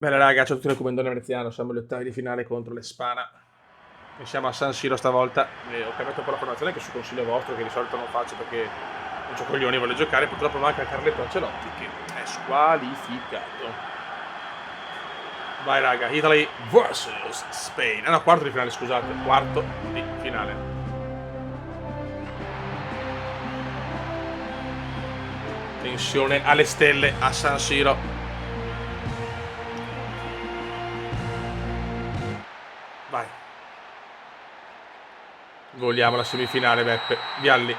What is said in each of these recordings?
Bene raga, ciao a tutti, Recomendone Veneziano, siamo agli ottavi di finale contro l'Espana e siamo a San Siro stavolta. Ho cambiato un po' la formazione che su consiglio vostro, che di solito non faccio perché non c'ho coglioni, voglio giocare. Purtroppo manca Carletto Ancelotti che è squalificato. Vai raga, Italy vs Spain. Ah no, quarto di finale, scusate, quarto di finale. Tensione alle stelle a San Siro. Vai. Vogliamo la semifinale, Beppe. Vialli.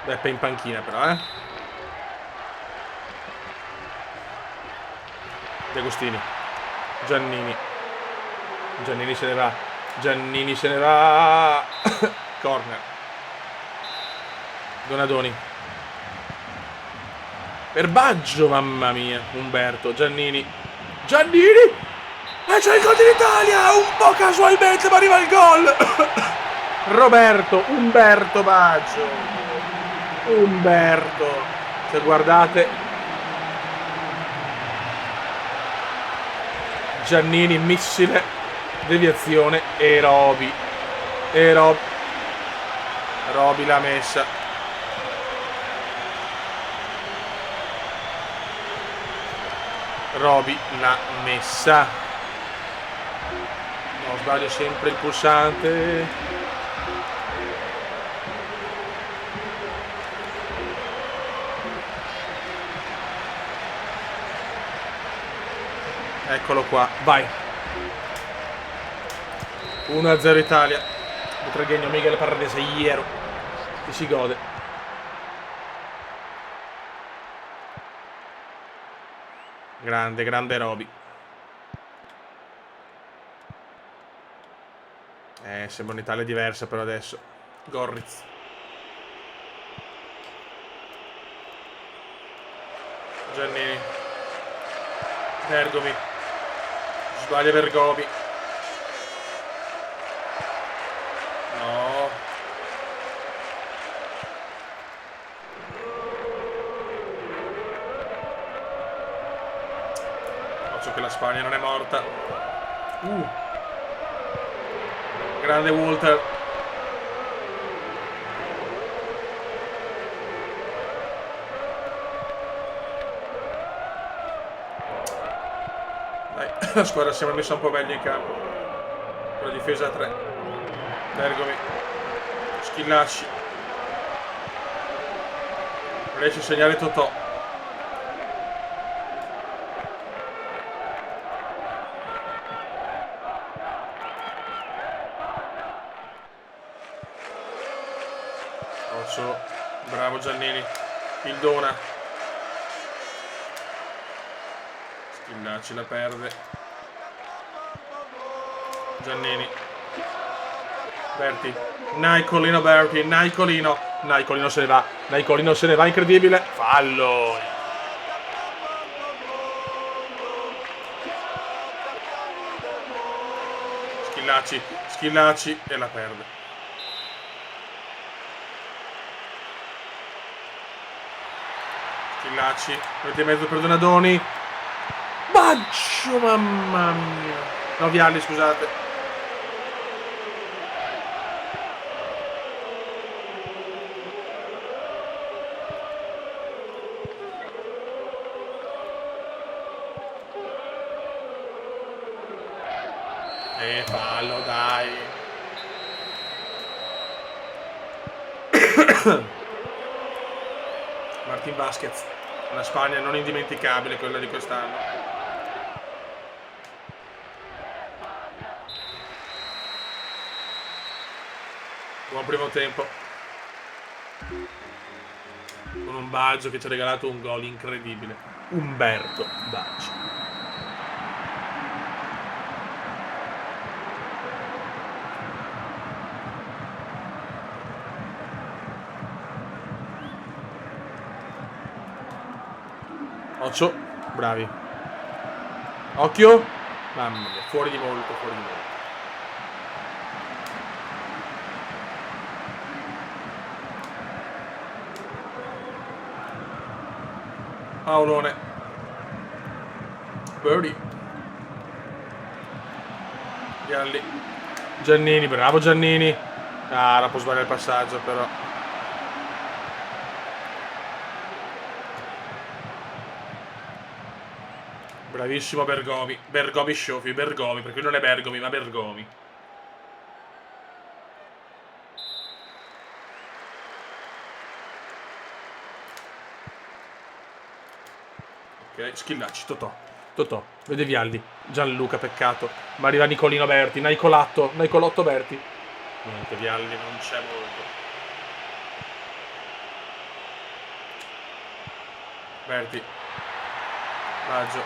Beppe in panchina però, De Agostini. Giannini. Giannini se ne va. Giannini se ne va. Corner. Donadoni. Per Baggio, mamma mia. Umberto. Giannini. Giannini. E c'è il gol dell'Italia. Un po' casualmente, ma arriva il gol. Roberto. Umberto Baggio. Umberto. Se guardate. Giannini, missile, deviazione e Roby. Roby l'ha messa. Roby l'ha messa. No, sbaglio sempre il pulsante. Eccolo qua, vai. 1-0 Italia. Butragueño, Miguel Paradise, Iero. Che si gode. Grande, grande Roby. Sembra un'Italia diversa però adesso. Gorriz. Giannini. Bergomi. Sbaglia Bergomi. No. Occhio che la Spagna non è morta. Grande Walter. Dai, la squadra sembra messa un po' meglio in campo. Con la difesa a 3. Bergomi. Schillaci. Non riesce a segnare Totò. Bravo Giannini. Pildona. Schillaci la perde. Giannini. Berti. Naicolino Berti. Naicolino se ne va. Naicolino se ne va, incredibile. Fallo. Schillaci e la perde. Schillaci, mette in mezzo per Donadoni. Baggio, mamma mia. No, Vialli, scusate. Fallo, dai. Martin Vasquez. Una Spagna non indimenticabile, quella di quest'anno. Buon primo tempo. Con un Baggio che ci ha regalato un gol incredibile. Umberto Baggio. Occhio, bravi. Occhio. Mamma mia, fuori di molto. Paolone. Birdie. Vialli. Giannini, bravo Giannini. Ah, era può sbagliare il passaggio però. Bravissimo Bergomi. Bergomi Sciofi, Bergomi, perché non è Bergomi, ma Bergomi. Ok, Schillaci, Totò, vede Vialli. Gianluca, peccato. Ma arriva Nicolino Berti, Nicolotto Berti. Niente, Vialli non c'è molto. Berti. Raggio.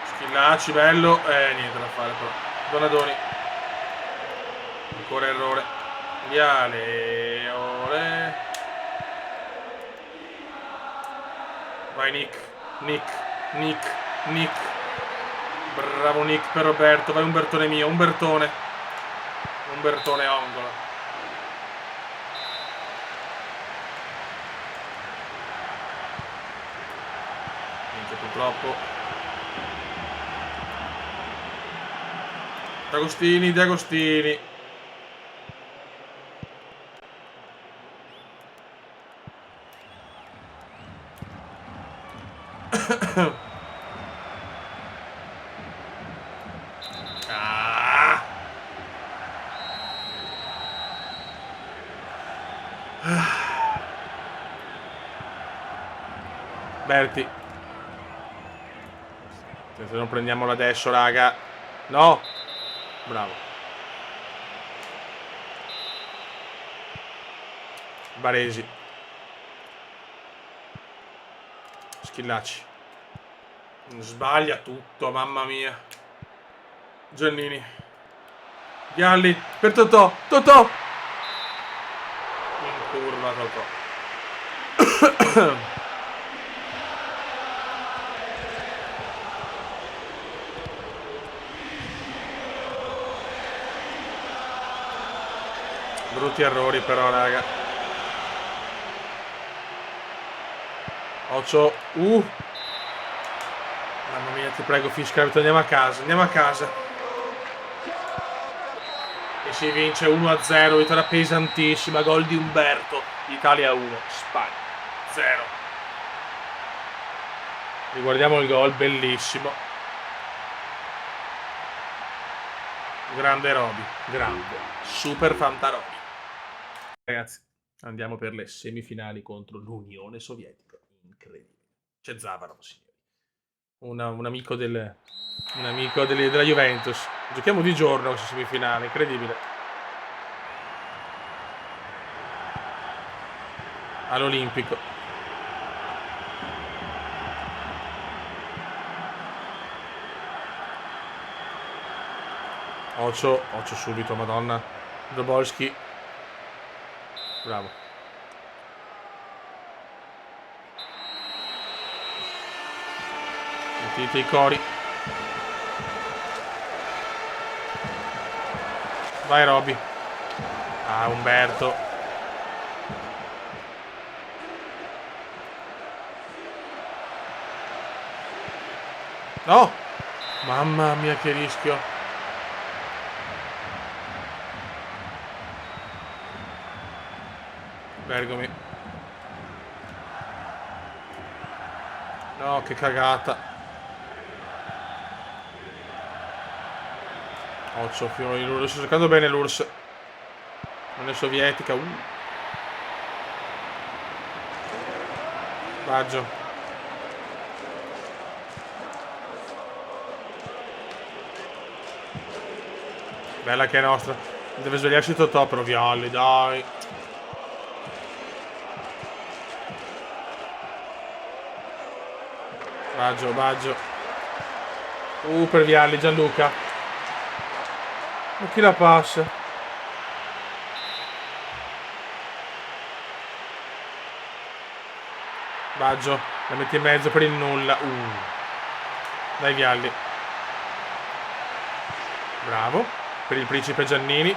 Schillaci, bello. Niente da fare però. Donadoni. Ancora errore. Viale. Ole. Vai Nick. Bravo Nick per Roberto. Vai Umbertone mio. Umbertone Ongola. Niente purtroppo. D'Agostini. Ah. Berti. Se non prendiamolo adesso, raga. No. Bravo. Baresi. Schillaci. Sbaglia tutto, mamma mia. Giannini. Vialli per Totò. In curva Totò. Brutti errori però, raga. Occhio. Mamma mia, ti prego, Fischler, andiamo a casa. E si vince 1-0, vittoria pesantissima, gol di Umberto. Italia 1, Spagna 0. Riguardiamo il gol, bellissimo. Grande Roby, super Fantaroby. Ragazzi, andiamo per le semifinali contro l'Unione Sovietica. Incredibile. C'è Zavarov, signori. Un amico della Juventus. Giochiamo di giorno questa semifinale, incredibile. All'Olimpico. Occhio subito, madonna. Dobolski. Bravo. Mettete i cori. Vai Roby. Ah, Umberto. No! Mamma mia che rischio. Bergomi. No, che cagata. Occhio, fiore di l'URSS. Sto cercando bene l'URSS. Non è sovietica. Baggio. Bella che è nostra. Deve svegliarsi Totò, però Vialli, dai. Baggio. Per Vialli, Gianluca. Ma chi la passa? Baggio, la metti in mezzo per il nulla. Dai Vialli. Bravo. Per il principe Giannini.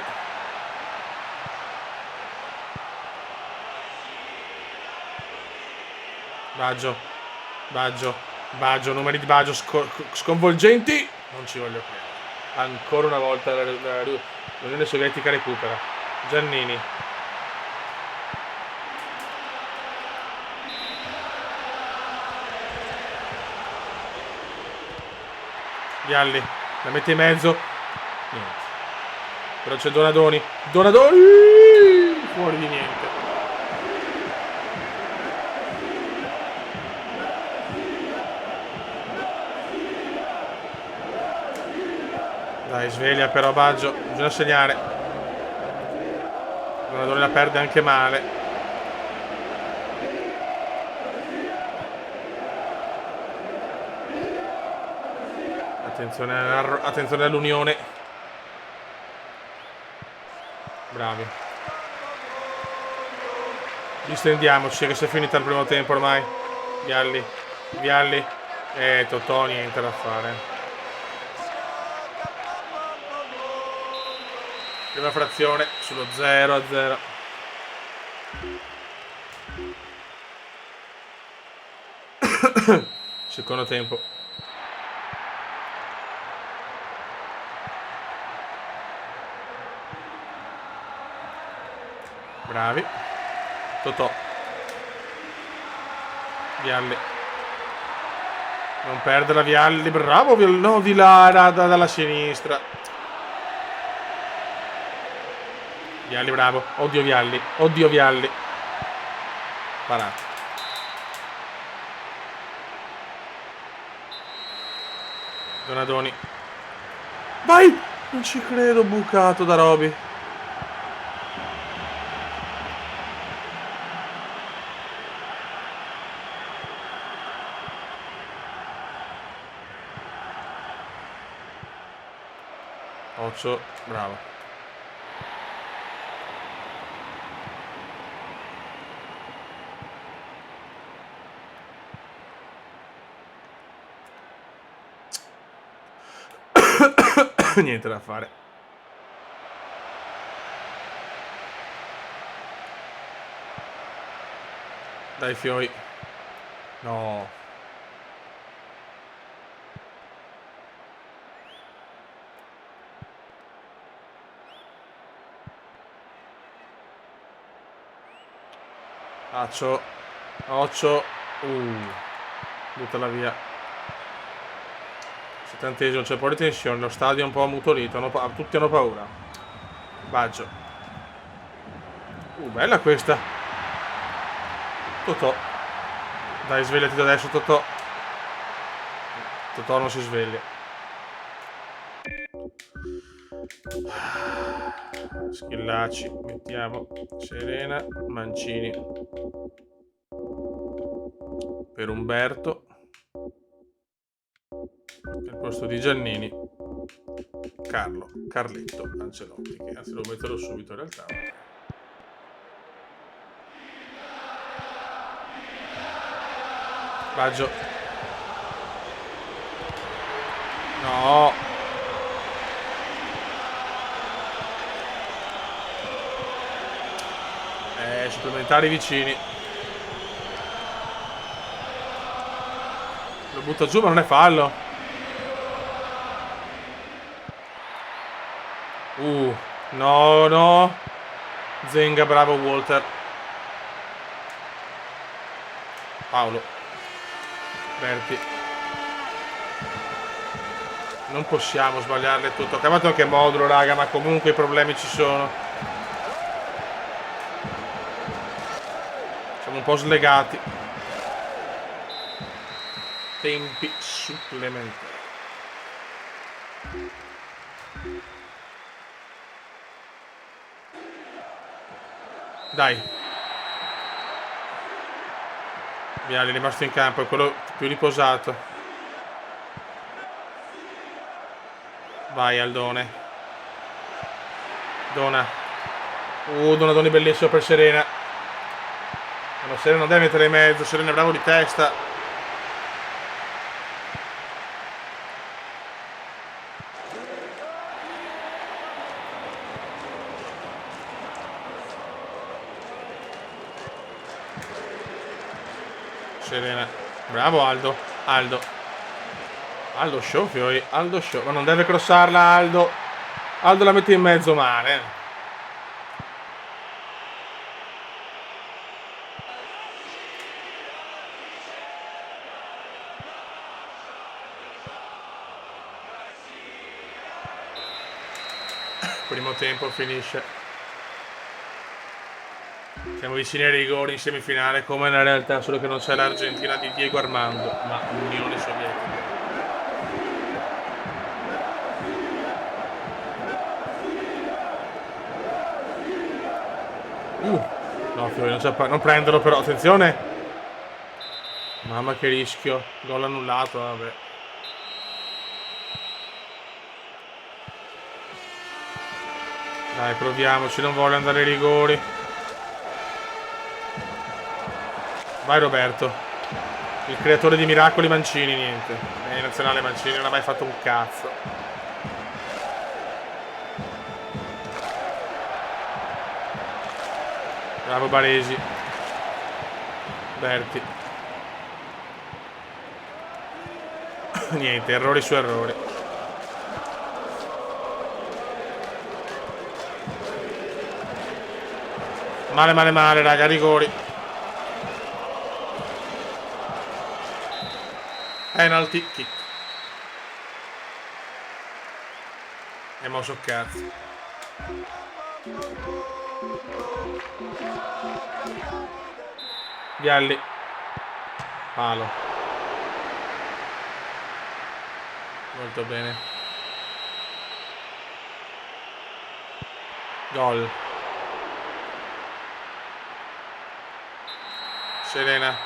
Baggio. Baggio, numeri di Baggio sconvolgenti. Non ci voglio credere. Ancora una volta l'Unione Sovietica recupera. Giannini. Vialli. La mette in mezzo. Niente. Però c'è Donadoni. Donadoni! Fuori di niente. Dai, sveglia però Baggio, bisogna segnare. Donadoni la perde anche male. Attenzione all'Unione. Bravi. Distendiamoci che si è finita il primo tempo ormai. Vialli. Totò niente da fare. Prima frazione sullo 0-0. Secondo tempo. Bravi. Totò. Vialli. Non perdere Vialli. Bravo Vialli. No, di là dalla sinistra. Vialli bravo. Oddio Vialli. Parato. Donadoni. Vai! Non ci credo, bucato da Roby. Occio, bravo. Niente da fare. Dai Fioi. No. Occio. Buttala via. 70esimo, c'è un po' di tensione, lo stadio è un po' ammutolito, tutti hanno paura. Baggio. Bella questa. Totò. Dai, svegliati da adesso, Totò. Totò non si sveglia. Schillaci, mettiamo Serena, Mancini per Umberto. Al posto di Giannini, Carletto Ancelotti, che anzi devo metterlo subito in realtà. Baggio. No. Supplementari vicini. Lo butta giù ma non è fallo. No. Zenga, bravo Walter. Paolo. Berti. Non possiamo sbagliarle tutto. Ho chiamato anche Modulo, raga, ma comunque i problemi ci sono. Siamo un po' slegati. Tempi supplementari. Dai. Vialli è rimasto in campo, è quello più riposato. Vai Aldone. Donadoni bellissimo per Serena. No, Serena non deve mettere in mezzo, Serena è bravo di testa. Serena. Bravo Aldo. Aldo. Aldo show, Fiori. Aldo show. Ma non deve crossarla Aldo. Aldo la mette in mezzo male. Primo tempo finisce. Siamo vicini ai rigori in semifinale come nella realtà, solo che non c'è l'Argentina di Diego Armando, ma l'Unione Sovietica. No, Fiori, non prenderlo però, attenzione. Mamma che rischio. Gol annullato, vabbè. Dai, proviamoci, non voglio andare ai rigori. Vai Roberto. Il creatore di miracoli Mancini, niente. In nazionale Mancini non ha mai fatto un cazzo. Bravo Baresi. Berti. Niente, errori su errori. Male, male, male, raga, rigori. Penalty kick. E mosso cazzo. Vialli. Palo. Molto bene. Gol. Serena.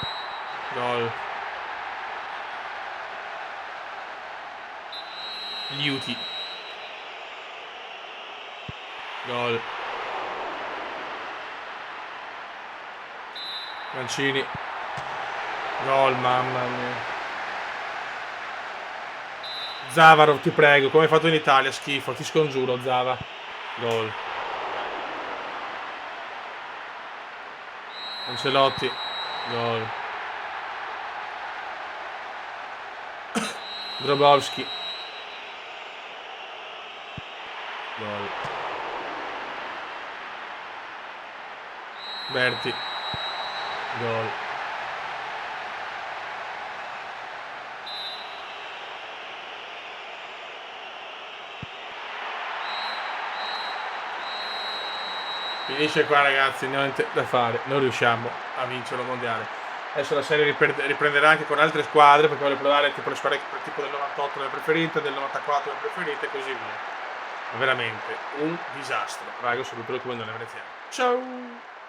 Gol. Liuti. Gol. Mancini. Gol, mamma mia. Zavarov, ti prego, come hai fatto in Italia, schifo, ti scongiuro, Zava. Gol. Ancelotti. Gol. Drobowski. Gol. Berti. Gol. Finisce qua ragazzi, niente da fare, non riusciamo a vincere il mondiale. Adesso la serie riprenderà anche con altre squadre, perché voglio provare tipo le squadre tipo del 98 le preferite, del 94 le preferite e così via. Ma veramente un disastro. Raga, saluto il comandante veneziano. Ciao!